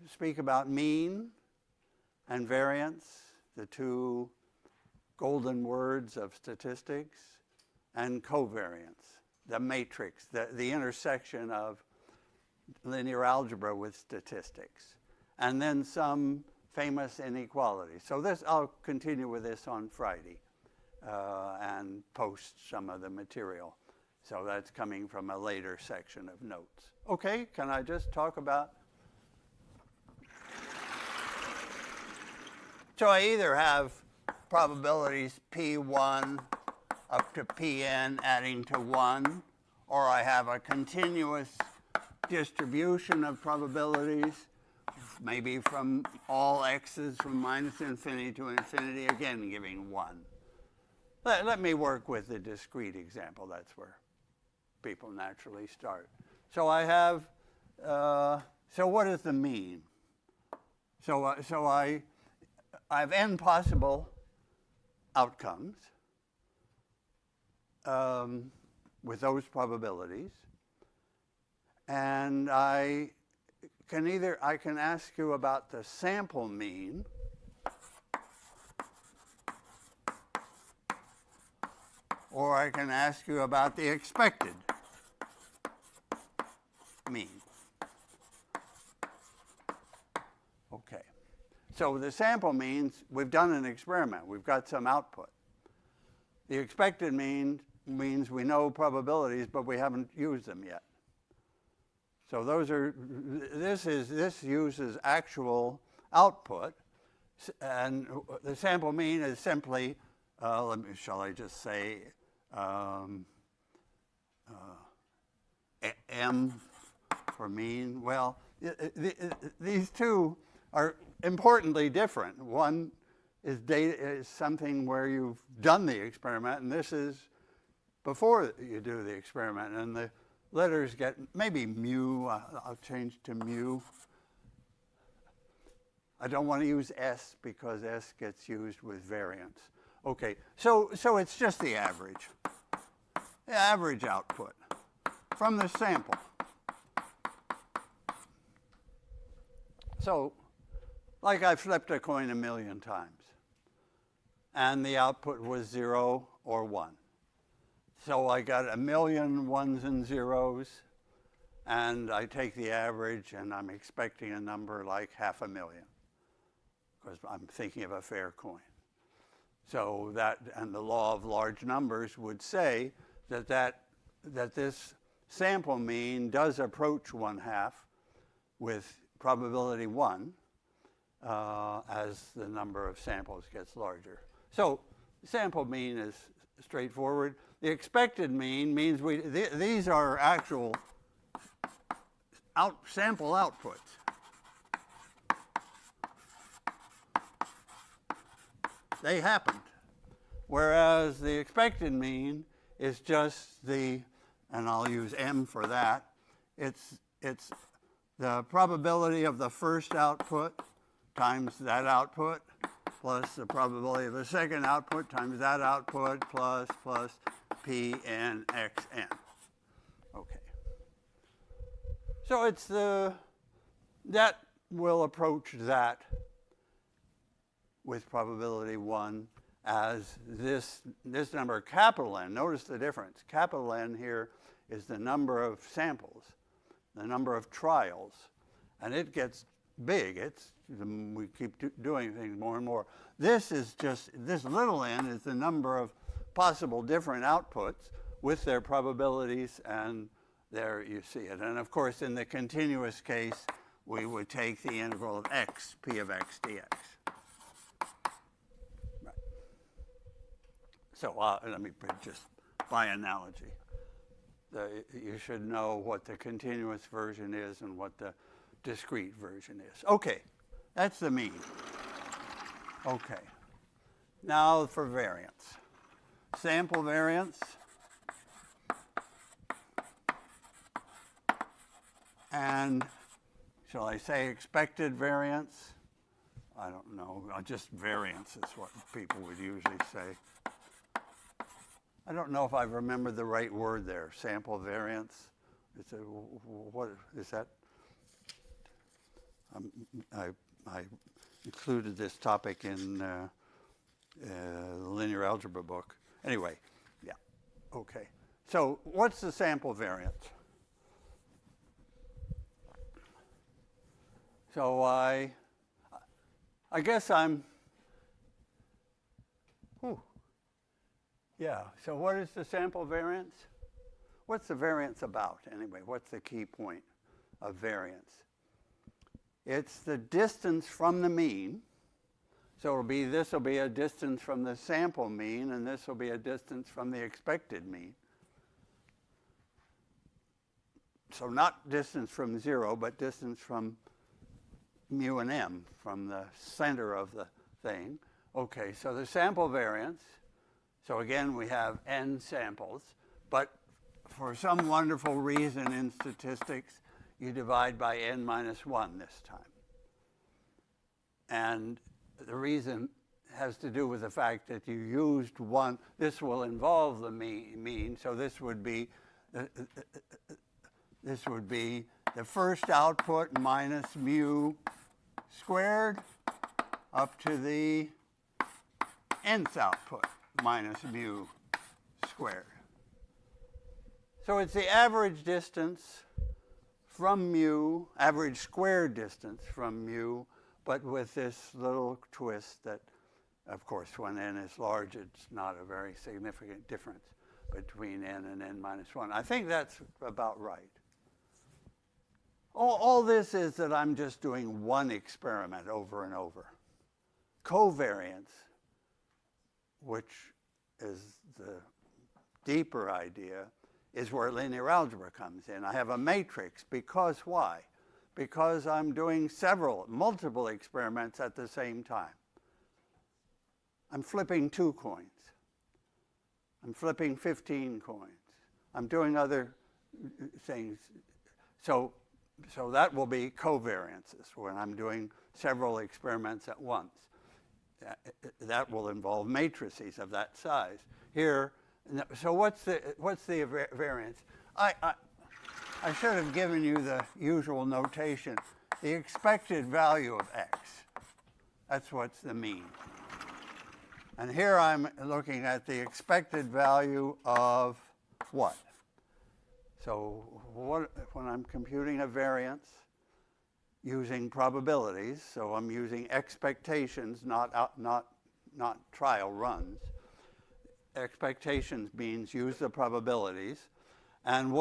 speak about mean and variance, the two golden words of statistics, and covariance, the matrix, the intersection of linear algebra with statistics, and then some famous inequalities. So this, I'll continue with this on Friday and post some of the material. So that's coming from a later section of notes. Okay, can I just talk about? So I either have probabilities P1 up to Pn adding to 1, or I have a continuous distribution of probabilities, maybe from all x's from minus infinity to infinity, again giving 1. Let me work with the discrete example. That's where people naturally start. So I have, so what is the mean? So I have n possible outcomes with those probabilities, and I can ask you about the sample mean, or I can ask you about the expected mean. Okay. So the sample means we've done an experiment. We've got some output. The expected mean means we know probabilities, but we haven't used them yet. So this uses actual output, and the sample mean is simply, shall I just say, M for mean? Well, these two are importantly different. One is something where you've done the experiment, and this is before you do the experiment. And the letters get maybe mu. I'll change to mu. I don't want to use S because S gets used with variance. Okay, so it's just the average output from the sample. So, like I flipped a coin 1,000,000 times, and the output was 0 or 1. So I got 1,000,000 ones and zeros, and I take the average, and I'm expecting a number like 500,000, because I'm thinking of a fair coin. So that, and the law of large numbers would say that this sample mean does approach 1/2 with probability 1 as the number of samples gets larger. So sample mean is straightforward. The expected mean means these are actual sample outputs. They happened. Whereas the expected mean is just the, and I'll use M for that, it's the probability of the first output times that output plus the probability of the second output times that output plus Pn xn. Okay. So it's that will approach that with probability 1 as this number, capital N. Notice the difference. Capital N here is the number of samples, the number of trials, and it gets big. We keep doing things more and more. This little n is the number of possible different outputs with their probabilities, and there you see it. And of course, in the continuous case, we would take the integral of x, p of x dx. Right. So let me just by analogy. You should know what the continuous version is and what the discrete version is. Okay, that's the mean. Okay, now for variance. Sample variance and, shall I say, expected variance? I don't know, just variance is what people would usually say. I don't know if I remember the right word there, sample variance. What is that? I included this topic in the linear algebra book. Anyway, yeah, okay. So what's the sample variance? So I guess yeah, so what is the sample variance? What's the variance about, anyway? What's the key point of variance? It's the distance from the mean. So this will be a distance from the sample mean, and this will be a distance from the expected mean. So not distance from 0, but distance from mu and m, from the center of the thing. Okay, so the sample variance, so again we have n samples, but for some wonderful reason in statistics, you divide by n minus 1 this time. And the reason has to do with the fact that you used one. This will involve the mean, so this would be the first output minus mu squared up to the nth output minus mu squared. So it's the average distance from mu, average squared distance from mu, but with this little twist that, of course, when n is large, it's not a very significant difference between n and n minus 1. I think that's about right. All this is that I'm just doing one experiment over and over. Covariance, which is the deeper idea, is where linear algebra comes in. I have a matrix because why? Because I'm doing multiple experiments at the same time. I'm flipping 2 coins. I'm flipping 15 coins. I'm doing other things. So that will be covariances when I'm doing several experiments at once. That will involve matrices of that size. Here, so what's the variance? I should have given you the usual notation. The expected value of x. That's what's the mean. And here I'm looking at the expected value of what? So when I'm computing a variance using probabilities, so I'm using expectations, not trial runs. Expectations means use the probabilities. And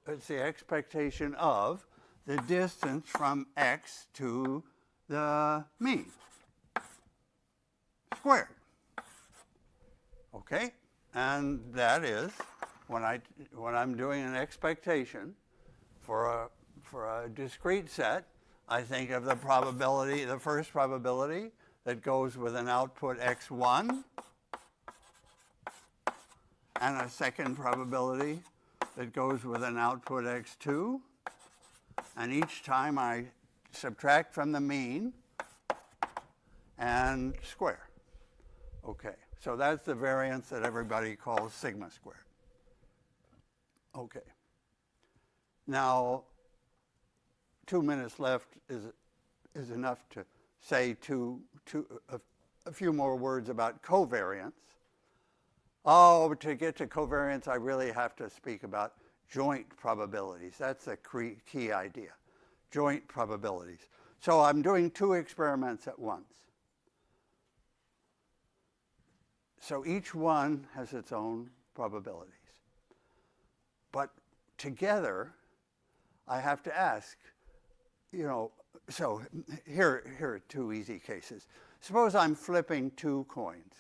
it's the expectation of the distance from x to the mean squared. Okay? And that is, when I'm doing an expectation for a discrete set, I think of the probability, the first probability that goes with an output x1, and a second probability that goes with an output x2, and each time I subtract from the mean and square. Okay, so that's the variance that everybody calls sigma squared. Okay. Now, 2 minutes left is enough to say a few more words about covariance. Oh, to get to covariance, I really have to speak about joint probabilities. That's the key idea, joint probabilities. So I'm doing 2 experiments at once. So each one has its own probabilities. But together, I have to ask, so here are 2 easy cases. Suppose I'm flipping 2 coins.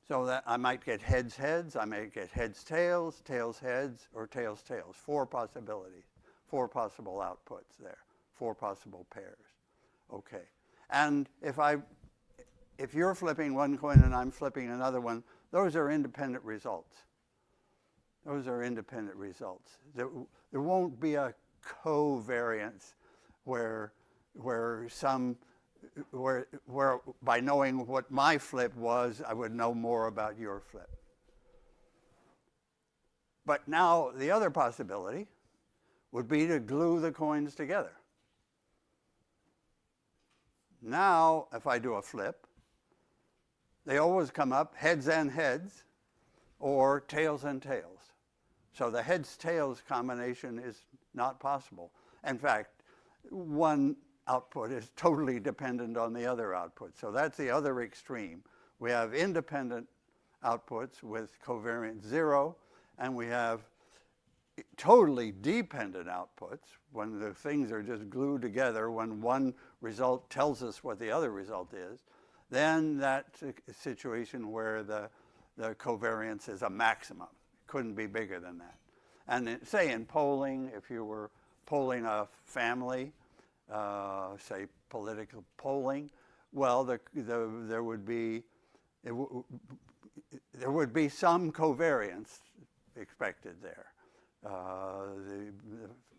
So that I might get heads, heads, I might get heads, tails, tails, heads, or tails, tails. 4 possibilities, 4 possible outputs there, 4 possible pairs. Okay. And if you're flipping one coin and I'm flipping another one, those are independent results. Those are independent results. There won't be a covariance where by knowing what my flip was, I would know more about your flip. But now the other possibility would be to glue the coins together. Now, if I do a flip, they always come up heads and heads or tails and tails. So the heads-tails combination is not possible. In fact, one output is totally dependent on the other output. So that's the other extreme. We have independent outputs with covariance 0, and we have totally dependent outputs when the things are just glued together, when one result tells us what the other result is. Then that's a situation where the covariance is a maximum. It couldn't be bigger than that. And say in polling, if you were polling a family, say political polling, well, there would be some covariance expected there.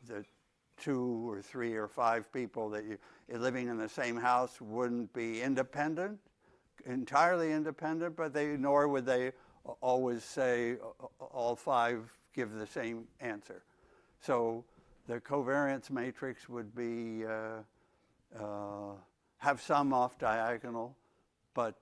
The 2 or 3 or 5 people that you're living in the same house wouldn't be independent, entirely independent, but nor would they always say all 5 give the same answer. So the covariance matrix would be have some off diagonal, but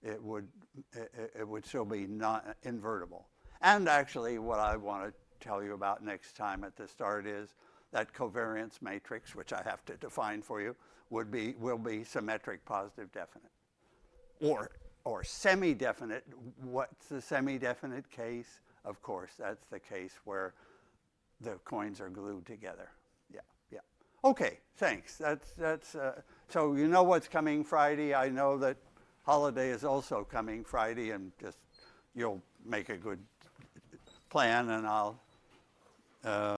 it would still be not invertible. And actually, what I want to tell you about next time at the start is that covariance matrix, which I have to define for you, will be symmetric positive definite, or semi-definite. What's the semi-definite case? Of course, that's the case where the coins are glued together. Yeah, yeah. Okay, thanks. So you know what's coming Friday. I know that holiday is also coming Friday, and just you'll make a good plan, and I'll